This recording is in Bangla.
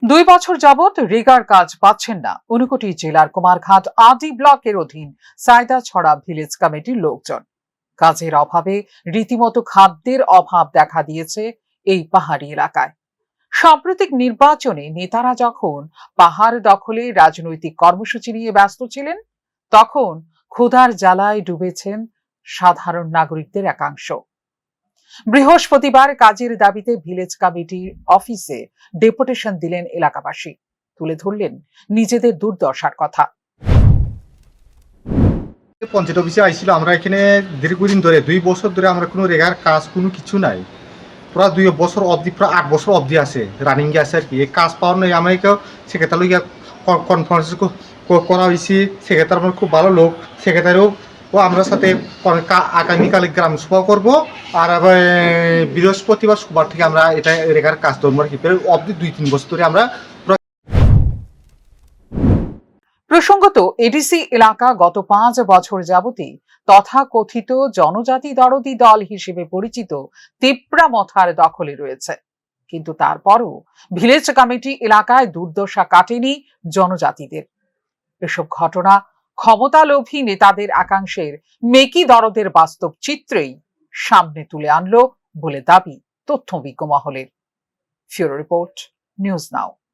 2 বছর যাবৎ রেগার কাজ পাচ্ছেন না ঊনকোটি জেলার কুমারঘাট আদি ব্লকের অধীন সায়দাছড়া ভিলেজ কমিটির লোকজন। কাজের অভাবে রীতিমতো খাদ্যের অভাব দেখা দিয়েছে এই পাহাড়ি এলাকায়। সাম্প্রতিক নির্বাচনে নেতারা যখন পাহাড় দখলে রাজনৈতিক কর্মসূচি নিয়ে ব্যস্ত ছিলেন, তখন ক্ষুধার জ্বালায় ডুবেছেন সাধারণ নাগরিকদের একাংশ। বৃহস্পতিবার কাজের দাবিতে ভিলেজ কমিটির অফিসে ডেপুটেশন দিলেন এলাকাবাসী, তুলে ধরলেন নিজেদের দুর্দশার কথা। পঞ্চায়েত অফিসে আইছিল, আমরা এখানে দীর্ঘদিন ধরে 2 বছর ধরে আমরা কোনো রেগার কাজ কোনো কিছু নাই, পুরা 2 বছর অবধি, পুরা 8 বছর অবধি আছে রানিং আছে আর কি। এই কাজ পাওয়ার নয় আমাকে সেক্রেটারি কনফারেন্স করা হয়েছে। সেক্রেটারি আমার খুব ভালো লোক, সেক্রেটারিও ও আমরা সাথে আগামীকালে গ্রাম সভা করবো। আর বৃহস্পতিবার সোমবার থেকে আমরা এটা রেগার কাজ ধরবো আর কি। অবধি 2-3 বছর ধরে আমরা। প্রসঙ্গত, এডিসি এলাকা গত 5 বছর যাবতই তথাকথিত জনজাতি দরদি দল হিসেবে পরিচিত তিপ্রামথার দখলে রয়েছে। কিন্তু তারপরও ভিলেজ কমিটি এলাকায় দুর্দশা কাটেনি জনজাতিদের। এসব ঘটনা ক্ষমতালোভী নেতাদের একাংশের মেকি দরদের বাস্তব চিত্রেই সামনে তুলে আনলো বলে দাবি তথ্যবিজ্ঞ মহলের। ফিউরো রিপোর্ট, নিউজ নাও।